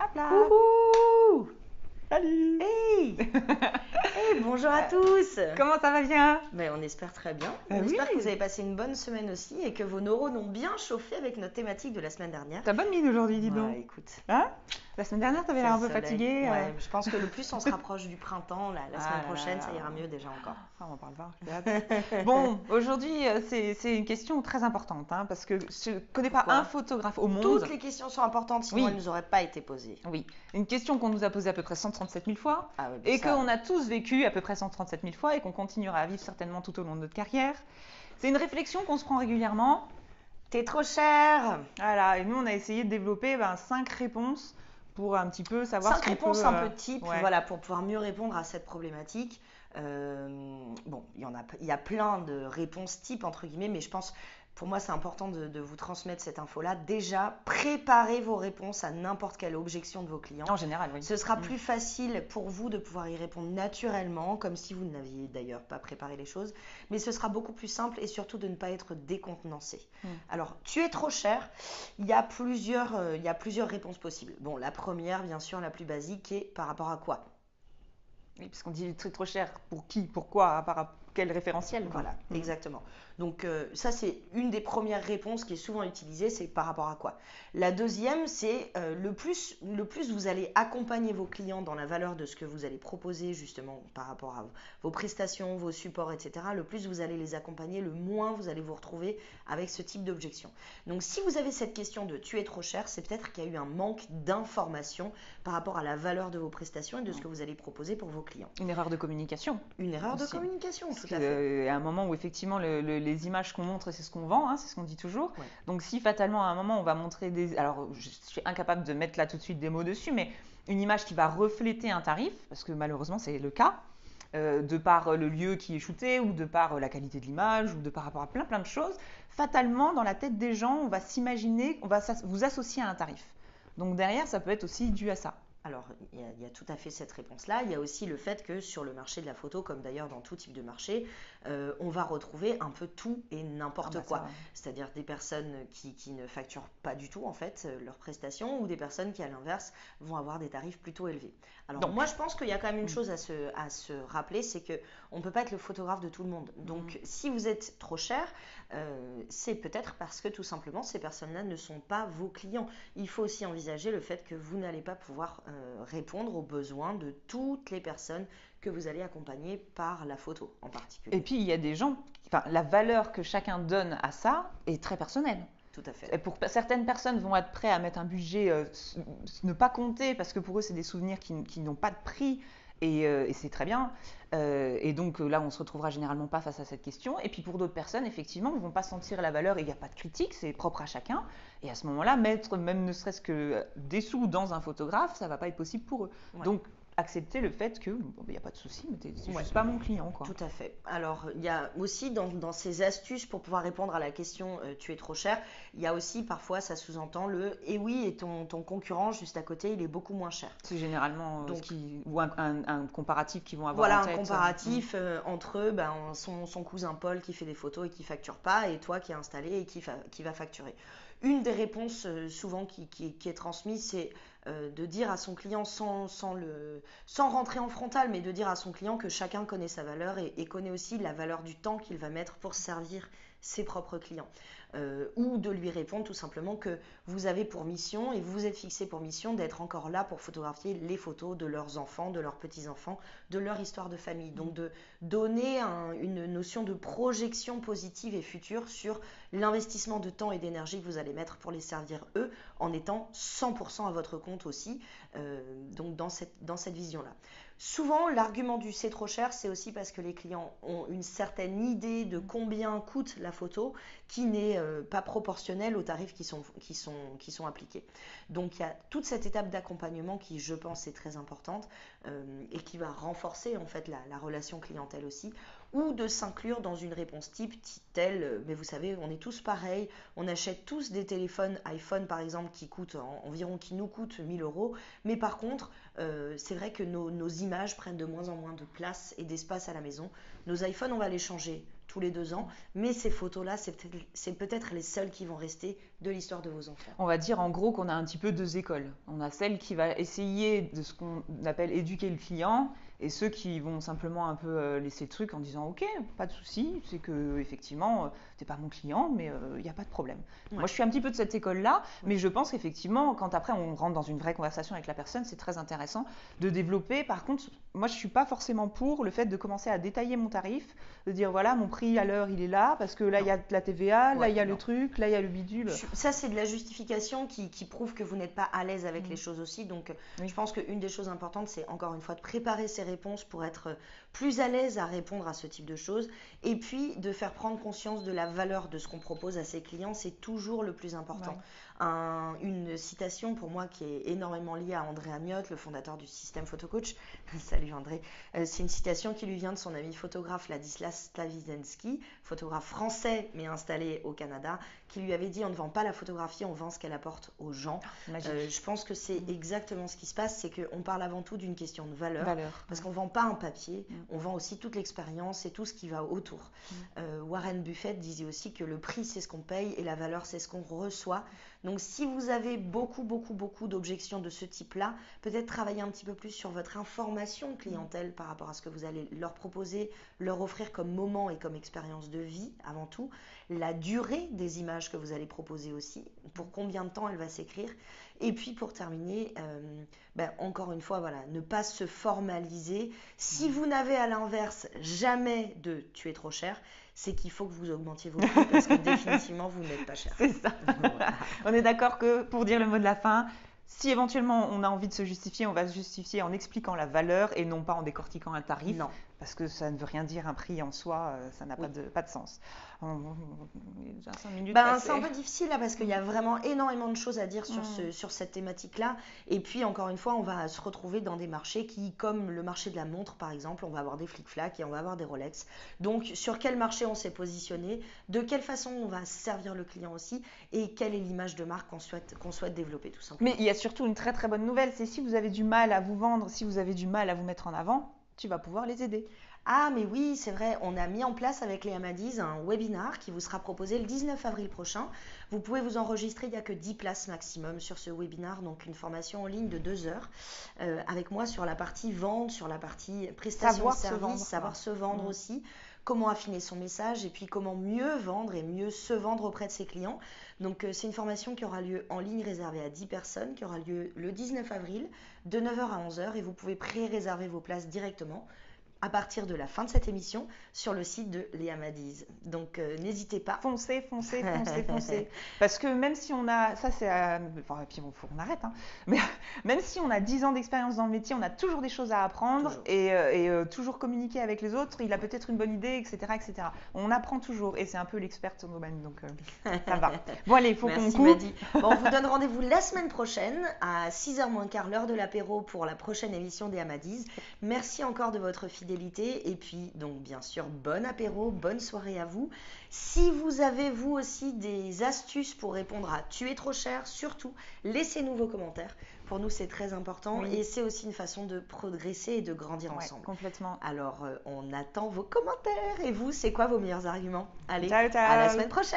Hop là. Coucou! Salut. Hey! Hey, bonjour à tous! Comment ça va bien? Mais on espère très bien. Bah On oui, espère que vous avez passé une bonne semaine aussi et que vos neurones ont bien chauffé avec notre thématique de la semaine dernière. t'as bonne mine aujourd'hui, dis Ouais, donc. écoute, Hein? La semaine dernière, t'avais c'est l'air le un peu soleil. fatiguée. Ouais, je pense que le plus on se rapproche du printemps, la semaine Ah là là prochaine, ça là. ira mieux déjà encore. Ah, on en parle pas, j'ai hâte. Bon, aujourd'hui, c'est une question très importante, hein, parce que je ne connais pas un Pourquoi? photographe au Toutes monde. les questions sont importantes, sinon elles Oui, ne nous auraient pas été posées. oui. Une question qu'on nous a posée à peu près 137 000 fois, Ah oui, mais et ça, qu'on a tous vécu à peu près 137 000 fois, et qu'on continuera à vivre certainement tout au long de notre carrière. C'est une réflexion qu'on se prend régulièrement. t'es trop cher! Voilà, et nous on a essayé de développer 5 réponses pour un petit peu savoir ce Cinq qu'on peut. réponses un peu types, Ouais. voilà, pour pouvoir mieux répondre à cette problématique. Bon, il y a plein de réponses types, entre guillemets, mais je pense, pour moi, c'est important de vous transmettre cette info-là. Déjà, préparez vos réponses à n'importe quelle objection de vos clients. En général, oui. Ce sera plus facile pour vous de pouvoir y répondre naturellement, comme si vous n'aviez d'ailleurs pas préparé les choses, mais ce sera beaucoup plus simple et surtout de ne pas être décontenancé. Mm. Alors, tu es trop cher, il y a plusieurs réponses possibles. Bon, la première, bien sûr, la plus basique, est par rapport à quoi? Oui, parce qu'on dit très trop cher. Pour qui? Pourquoi? À quel référentiel, quoi. Voilà, Mm. exactement. Donc ça, c'est une des premières réponses qui est souvent utilisée, c'est par rapport à quoi? La deuxième, c'est le plus vous allez accompagner vos clients dans la valeur de ce que vous allez proposer justement par rapport à vos prestations, vos supports, etc., le plus vous allez les accompagner, le moins vous allez vous retrouver avec ce type d'objection. Donc si vous avez cette question de tu es trop cher, c'est peut-être qu'il y a eu un manque d'information par rapport à la valeur de vos prestations et de ce que vous allez proposer pour vos clients. Une erreur de communication Une erreur de aussi. communication, Parce tout qu'il à fait. y a un moment où effectivement les images qu'on montre, c'est ce qu'on vend, hein, c'est ce qu'on dit toujours. Ouais. Donc si fatalement à un moment on va montrer des... Alors je suis incapable de mettre là tout de suite des mots dessus, mais une image qui va refléter un tarif, parce que malheureusement c'est le cas, de par le lieu qui est shooté, ou de par la qualité de l'image, ou de par rapport à plein de choses, fatalement dans la tête des gens, on va s'imaginer, on va vous associer à un tarif. Donc derrière, ça peut être aussi dû à ça. Alors, il y a tout à fait cette réponse-là. Il y a aussi le fait que sur le marché de la photo, comme d'ailleurs dans tout type de marché, on va retrouver un peu tout et Ah n'importe bah quoi. ça, C'est-à-dire des personnes qui ne facturent pas du tout en fait leurs prestations ou des personnes qui à l'inverse vont avoir des tarifs plutôt élevés. Alors donc, moi je pense qu'il y a quand même une mm, chose à se rappeler, c'est que on ne peut pas être le photographe de tout le monde. Donc si vous êtes trop cher, c'est peut-être parce que tout simplement ces personnes-là ne sont pas vos clients. Il faut aussi envisager le fait que vous n'allez pas pouvoir répondre aux besoins de toutes les personnes que vous allez accompagner par la photo en et particulier. puis il y a des gens, la valeur que chacun donne à ça est très personnelle. Tout à fait. Et pour certaines personnes vont être prêtes à mettre un budget, ne pas compter, parce que pour eux c'est des souvenirs qui n'ont pas de prix, et c'est très bien. Et donc là on se retrouvera généralement pas face à cette question. Et puis pour d'autres personnes, effectivement, ne vont pas sentir la valeur, et il n'y a pas de critique, c'est propre à chacun. Et à ce moment-là, mettre même ne serait-ce que des sous dans un photographe, ça va pas être possible pour eux. Ouais. Donc accepter le fait que bon, il n'y a pas de souci, mais c'est Ouais. juste pas mon client, quoi. Tout à fait. Alors, il y a aussi dans ces astuces pour pouvoir répondre à la question tu es trop cher, il y a aussi parfois ça sous-entend le et oui, et ton concurrent juste à côté, il est beaucoup moins cher. C'est généralement Donc, ou un comparatif qu'ils vont avoir en voilà un tête. comparatif entre eux, ben, son cousin Paul qui fait des photos et qui facture pas, et toi qui es installé et qui va facturer. Une des réponses souvent qui est transmise, c'est de dire à son client sans rentrer en frontal, mais de dire à son client que chacun connaît sa valeur et connaît aussi la valeur du temps qu'il va mettre pour servir ses propres clients. Ou de lui répondre tout simplement que vous avez pour mission et vous vous êtes fixé pour mission d'être encore là pour photographier les photos de leurs enfants, de leurs petits-enfants, de leur histoire de famille. Donc de donner une notion de projection positive et future sur l'investissement de temps et d'énergie que vous allez mettre pour les servir eux, en étant 100% à votre compte aussi, donc dans cette vision-là. Souvent, l'argument du c'est trop cher, c'est aussi parce que les clients ont une certaine idée de combien coûte la photo qui n'est pas proportionnelle aux tarifs qui sont appliqués. Donc il y a toute cette étape d'accompagnement qui, je pense, est très importante et qui va renforcer en fait la relation clientèle aussi, ou de s'inclure dans une réponse type telle, mais vous savez, on est tous pareils, on achète tous des téléphones iPhone par exemple qui coûtent environ, qui nous coûtent 1000 euros, mais par contre, c'est vrai que nos images prennent de moins en moins de place et d'espace à la maison. Nos iPhones, on va les changer tous les 2 ans, mais ces photos-là, c'est peut-être les seules qui vont rester de l'histoire de vos enfants. On va dire en gros qu'on a un petit peu deux écoles. On a celle qui va essayer de ce qu'on appelle éduquer le client et ceux qui vont simplement un peu laisser le truc en disant ok, pas de souci, c'est que effectivement t'es pas mon client, mais il n'y a pas de problème. Ouais. Moi je suis un petit peu de cette école-là, mais je pense qu'effectivement quand après on rentre dans une vraie conversation avec la personne, c'est très intéressant de développer. Par contre, moi je suis pas forcément pour le fait de commencer à détailler mon tarif, de dire voilà mon prix à l'heure il est là parce que là il y a de la TVA, là il y a le truc, là il y a le bidule. Ça c'est de la justification qui prouve que vous n'êtes pas à l'aise avec les choses aussi. Donc je pense qu'une des choses importantes c'est encore une fois de préparer ses réponses pour être plus à l'aise à répondre à ce type de choses et puis de faire prendre conscience de la valeur de ce qu'on propose à ses clients, c'est toujours le plus important. Une citation pour moi qui est énormément liée à André Amiotte, le fondateur du système PhotoCoach. Salut André. C'est une citation qui lui vient de son ami photographe Ladislas Slavizenski, photographe français mais installé au Canada, qui lui avait dit on ne vend pas la photographie, on vend ce qu'elle apporte aux gens. Je pense que c'est exactement ce qui se passe, c'est qu'on parle avant tout d'une question de valeur parce qu'on ne vend pas un papier, on vend aussi toute l'expérience et tout ce qui va autour. Warren Buffett disait aussi que le prix c'est ce qu'on paye et la valeur c'est ce qu'on reçoit. Donc si vous avez beaucoup d'objections de ce type-là, peut-être travailler un petit peu plus sur votre information clientèle par rapport à ce que vous allez leur proposer, leur offrir comme moment et comme expérience de vie avant tout, la durée des images que vous allez proposer aussi, pour combien de temps elle va s'écrire. Et puis pour terminer, encore une fois, voilà, ne pas se formaliser. Si vous n'avez à l'inverse jamais de « tu es trop cher », c'est qu'il faut que vous augmentiez vos prix parce que définitivement, vous n'êtes pas cher. C'est ça. On est d'accord que pour dire le mot de la fin, si éventuellement on a envie de se justifier, on va se justifier en expliquant la valeur et non pas en décortiquant un tarif. Non. Parce que ça ne veut rien dire un prix en soi, ça n'a pas de sens. Il est déjà 5 minutes c'est un peu difficile là parce qu'il y a vraiment énormément de choses à dire sur cette thématique-là. Et puis encore une fois, on va se retrouver dans des marchés qui, comme le marché de la montre par exemple, on va avoir des flic-flac et on va avoir des Rolex. Donc sur quel marché on s'est positionné, de quelle façon on va servir le client aussi et quelle est l'image de marque qu'on souhaite développer tout simplement. Mais il y a surtout une très très bonne nouvelle, c'est si vous avez du mal à vous vendre, si vous avez du mal à vous mettre en avant, tu vas pouvoir les aider. Ah mais oui, c'est vrai, on a mis en place avec les Amadis un webinar qui vous sera proposé le 19 avril prochain. Vous pouvez vous enregistrer, il n'y a que 10 places maximum sur ce webinar, donc une formation en ligne de 2 heures avec moi sur la partie vente, sur la partie prestation de service, savoir se vendre aussi, comment affiner son message et puis comment mieux vendre et mieux se vendre auprès de ses clients. Donc c'est une formation qui aura lieu en ligne réservée à 10 personnes, qui aura lieu le 19 avril de 9h à 11h et vous pouvez pré-réserver vos places directement à partir de la fin de cette émission sur le site de Les Amadis. Donc n'hésitez pas. Foncez. Parce que même si on a, ça c'est, enfin, et puis il faut qu'on arrête, hein. Mais même si on a 10 ans d'expérience dans le métier, on a toujours des choses à apprendre et toujours communiquer avec les autres. Il a peut-être une bonne idée, etc. On apprend toujours et c'est un peu l'expert au domaine, donc ça va. Bon allez, il faut qu'on coupe. Bon, on vous donne rendez-vous la semaine prochaine à 6h moins quart, l'heure de l'apéro pour la prochaine émission des Amadis. Merci encore de votre fidélité et puis donc bien sûr bon apéro, bonne soirée à vous. Si vous avez vous aussi des astuces pour répondre à tu es trop cher, surtout laissez-nous vos commentaires. Pour nous c'est très important et c'est aussi une façon de progresser et de grandir ensemble. Complètement. Alors on attend vos commentaires et vous c'est quoi vos meilleurs arguments? Allez, ciao. À la semaine prochaine.